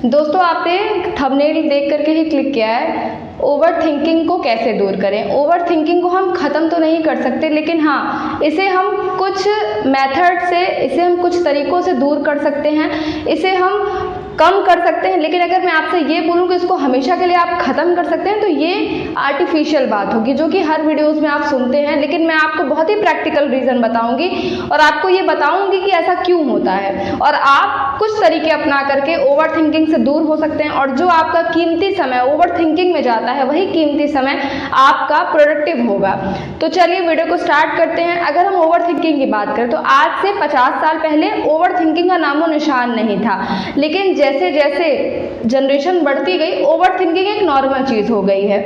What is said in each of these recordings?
दोस्तों आपने थंबनेल देख करके ही क्लिक किया है ओवर थिंकिंग को कैसे दूर करें। ओवर थिंकिंग को हम ख़त्म तो नहीं कर सकते, लेकिन हाँ इसे हम कुछ मेथड से, इसे हम कुछ तरीक़ों से दूर कर सकते हैं, इसे हम कम कर सकते हैं। लेकिन अगर मैं आपसे ये बोलूँ कि इसको हमेशा के लिए आप ख़त्म कर सकते हैं तो ये आर्टिफिशियल बात होगी, जो कि हर वीडियोज़ में आप सुनते हैं। लेकिन मैं आपको बहुत ही प्रैक्टिकल रीज़न बताऊँगी और आपको ये बताऊँगी कि ऐसा क्यों होता है, और आप कुछ तरीके अपना करके ओवर थिंकिंग से दूर हो सकते हैं। और जो आपका कीमती समय ओवर थिंकिंग में जाता है, वही कीमती समय आपका प्रोडक्टिव होगा। तो चलिए वीडियो को स्टार्ट करते हैं। अगर हम ओवर थिंकिंग की बात करें तो आज से 50 साल पहले ओवर थिंकिंग का नामो निशान नहीं था, लेकिन जैसे जैसे जनरेशन बढ़ती गई ओवर थिंकिंग एक नॉर्मल चीज़ हो गई है।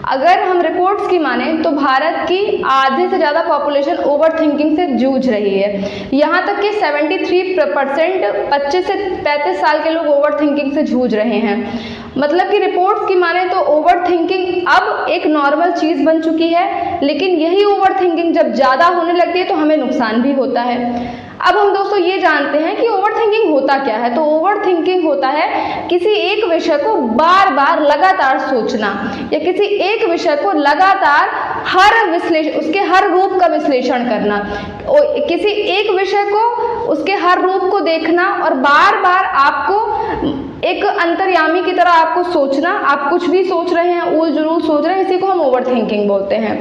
अगर हम रिपोर्ट्स की माने तो भारत की आधे से ज़्यादा पॉपुलेशन ओवर थिंकिंग से जूझ रही है। यहाँ तक कि 73% 25 से 35 साल के लोग ओवर थिंकिंग से जूझ रहे हैं। मतलब कि रिपोर्ट्स की माने तो ओवर थिंकिंग अब एक नॉर्मल चीज़ बन चुकी है, लेकिन यही ओवर थिंकिंग जब ज़्यादा होने लगती है तो हमें नुकसान भी होता है। अब हम दोस्तों ये जानते हैं कि ओवर थिंकिंग होता क्या है। तो ओवर थिंकिंग होता है किसी एक विषय को बार बार लगातार सोचना, या किसी एक विषय को लगातार उसके हर रूप का विश्लेषण करना, किसी एक विषय को उसके हर रूप को देखना और बार बार आपको एक अंतर्यामी की तरह आपको सोचना। आप कुछ भी सोच रहे हैं, उल जुलूल सोच रहे हैं, इसी को हम ओवर थिंकिंग बोलते हैं।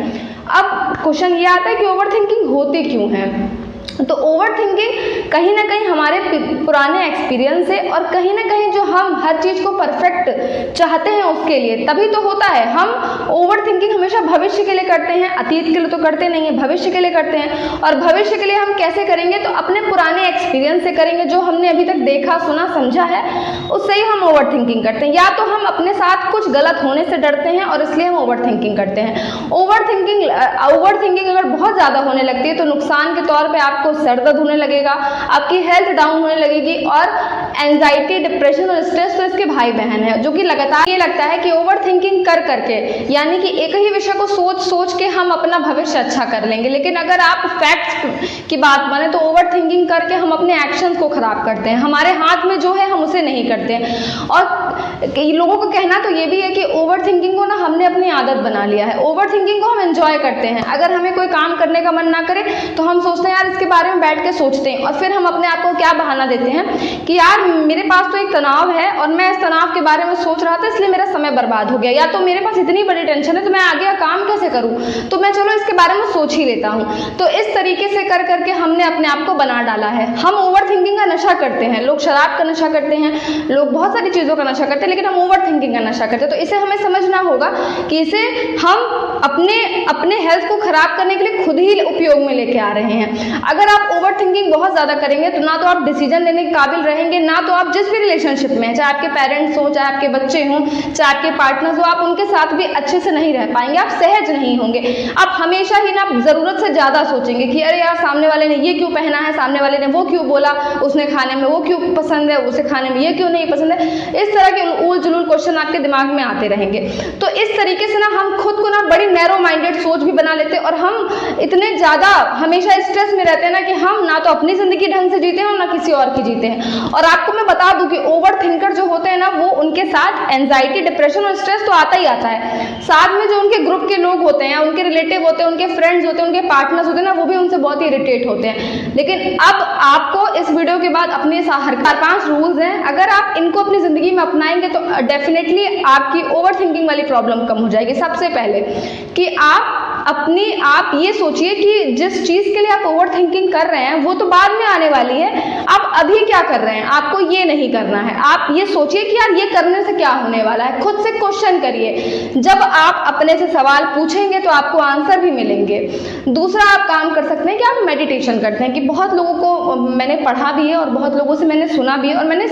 अब क्वेश्चन ये आता है कि ओवर थिंकिंग होती क्यों है। तो ओवर थिंकिंग कहीं ना कहीं हमारे पुराने एक्सपीरियंस से, और कहीं ना कहीं जो हम हर चीज़ को परफेक्ट चाहते हैं उसके लिए तभी तो होता है। हम ओवर थिंकिंग हमेशा भविष्य के लिए करते हैं, अतीत के लिए तो करते नहीं है, भविष्य के लिए करते हैं। और भविष्य के लिए हम कैसे करेंगे, तो अपने पुराने एक्सपीरियंस से करेंगे। जो हमने अभी तक देखा, सुना, समझा है, उससे ही हम ओवर थिंकिंग करते हैं। या तो हम अपने साथ कुछ गलत होने से डरते हैं और इसलिए हम ओवर थिंकिंग करते हैं। ओवर थिंकिंग अगर बहुत ज़्यादा होने लगती है तो नुकसान के तौर पर आपको सर दर्द होने लगेगा, आपकी हेल्थ डाउन होने लगेगी, और एंजाइटी, डिप्रेशन और स्ट्रेस तो इसके भाई बहन है। जो कि लगातार ये लगता है कि ओवर थिंकिंग कर करके, यानी कि एक ही विषय को सोच सोच के हम अपना भविष्य अच्छा कर लेंगे। लेकिन अगर आप फैक्ट्स की बात माने तो ओवर थिंकिंग करके हम अपने एक्शंस को खराब करते हैं। हमारे हाथ में जो है हम उसे नहीं करते हैं। और लोगों का कहना तो ये भी है कि ओवर थिंकिंग को ना हमने अपनी आदत बना लिया है। ओवर थिंकिंग को हम एंजॉय करते हैं। अगर हमें कोई काम करने का मन ना करे तो हम सोचते हैं यार इसके बारे में बैठ के सोचते हैं, और फिर हम अपने आप को क्या बहाना देते हैं कि यार मेरे पास तो एक तनाव है और मैं इस तनाव के बारे में सोच रहा था इसलिए मेरा समय बर्बाद हो गया, या तो मेरे पास इतनी बड़ी टेंशन है तो मैं आगे का काम कैसे करूं, तो मैं चलो इसके बारे में सोच ही लेता हूं। तो इस तरीके से कर करके हमने अपने आप को बना डाला है। हम ओवर थिंकिंग का नशा करते हैं। लोग शराब का नशा करते हैं, लोग बहुत सारी चीज़ों का नशा करते हैं, लेकिन हम ओवर थिंकिंग का नशा करते हैं। तो इसे हमें समझना होगा कि इसे हम अपने हेल्थ को खराब करने के लिए खुद ही उपयोग में लेके आ रहे हैं। अगर आप ओवर थिंकिंग बहुत ज़्यादा करेंगे तो ना तो आप डिसीजन लेने के काबिल रहेंगे, ना तो आप जिस भी रिलेशनशिप में, चाहे आपके पेरेंट्स हों, चाहे आपके बच्चे हों, चाहे आपके पार्टनर्स हो, आप उनके साथ भी अच्छे से नहीं रह पाएंगे, आप सहज नहीं होंगे। आप हमेशा ही ना ज़रूरत से ज़्यादा सोचेंगे कि अरे यार सामने वाले ने ये क्यों पहना है, सामने वाले ने वो क्यों बोला, उसने खाने में वो क्यों पसंद है, उसे खाने में ये क्यों नहीं पसंद है। इस तरह के उल जुलूल क्वेश्चन आपके दिमाग में आते रहेंगे। तो इस तरीके से ना हम खुद को ना बड़ी नैरो माइंडेड सोच भी बना लेते हैं, और हम इतने ज़्यादा हमेशा स्ट्रेस में रहते हैं ना कि हम ना तो अपनी ज़िंदगी ढंग से जीते हैं और ना किसी और की जीते हैं। और आपको मैं बता दूं कि ओवर थिंकर जो होते हैं ना, वो उनके साथ एंजाइटी, डिप्रेशन और स्ट्रेस तो आता ही आता है। साथ में जो उनके ग्रुप के लोग होते हैं, उनके रिलेटिव होते हैं, उनके फ्रेंड्स होते हैं, उनके पार्टनर्स होते हैं ना, वो भी उनसे बहुत ही इरिटेट होते हैं। लेकिन अब आपको इस वीडियो के बाद अपने 4-5 रूल्स हैं, अगर आप इनको अपनी ज़िंदगी में अपनाएंगे तो डेफिनेटली आपकी ओवर थिंकिंग वाली प्रॉब्लम कम हो जाएगी। सबसे पहले कि आप ये सोचिए कि जिस चीज़ के लिए आप ओवर थिंकिंग कर रहे हैं वो तो बाद में आने वाली है, आप अभी क्या कर रहे हैं आपको ये नहीं करना है। आप ये सोचिए कि यार ये करने से क्या होने वाला है, खुद से क्वेश्चन करिए। जब आप अपने से सवाल पूछेंगे तो आपको आंसर भी मिलेंगे। दूसरा आप काम कर सकते हैं कि आप मेडिटेशन करते हैं, कि बहुत लोगों को मैंने पढ़ा भी है और बहुत लोगों से मैंने सुना भी है, और मैंने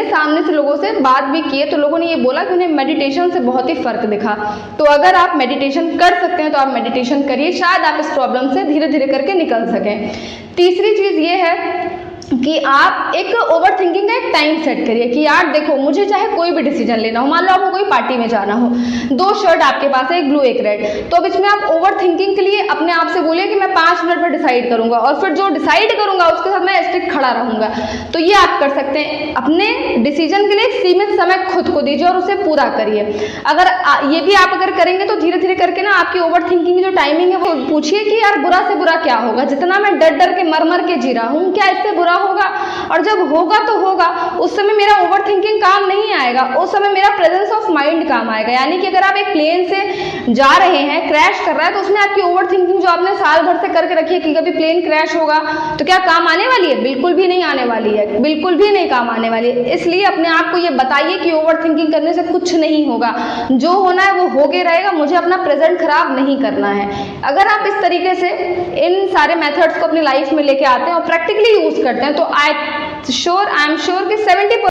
सामने से लोगों से बात भी की है, तो लोगों ने ये बोला कि उन्हें मेडिटेशन से बहुत ही फ़र्क दिखा। तो अगर आप मेडिटेशन कर सकते हैं तो आप मेडिटेशन करिए, शायद आप इस प्रॉब्लम से धीरे धीरे करके निकल सकें। तीसरी चीज़ ये है कि आप एक ओवर थिंकिंग का एक टाइम सेट करिए कि यार देखो, मुझे चाहे कोई भी डिसीजन लेना हो, मान लो आपको कोई पार्टी में जाना हो, 2 शर्ट आपके पास है, एक ब्लू एक रेड, तो अब इसमें आप ओवर थिंकिंग के लिए अपने आप से बोलिए कि मैं 5 मिनट में डिसाइड करूंगा, और फिर जो डिसाइड करूंगा उसके साथ मैं स्ट्रिक्ट खड़ा रहूंगा। तो ये आप कर सकते हैं, अपने डिसीजन के लिए सीमित समय खुद को दीजिए और उसे पूरा करिए। अगर ये भी आप अगर करेंगे तो धीरे धीरे करके ना आपकी ओवर थिंकिंग की जो टाइमिंग है वो पूछिए कि यार बुरा से बुरा क्या होगा, जितना मैं डर डर के मर के जी रहा हूँ, क्या इससे बुरा होगा? और जब होगा तो होगा, उस समय मेरा ओवर थिंकिंग काम नहीं आएगा, उस समय मेरा प्रेजेंस ऑफ माइंड काम आएगा। यानी कि अगर आप एक प्लेन से जा रहे हैं, क्रैश कर रहा है, तो उसमें आपकी ओवर थिंकिंग जो आपने साल भर से करके रखी है कि कभी प्लेन क्रैश होगा, तो क्या काम आने वाली है? बिल्कुल भी नहीं आने वाली है, बिल्कुल भी नहीं काम आने वाली है। इसलिए अपने आप को ये बताइए कि ओवर थिंकिंग करने से कुछ नहीं होगा, जो होना है वो होके रहेगा, मुझे अपना प्रेजेंट खराब नहीं करना है। अगर आप इस तरीके से इन सारे मेथड्स को अपनी लाइफ में लेके आते हैं और प्रैक्टिकली यूज करते हैं, तो आई एम श्योर कि 70%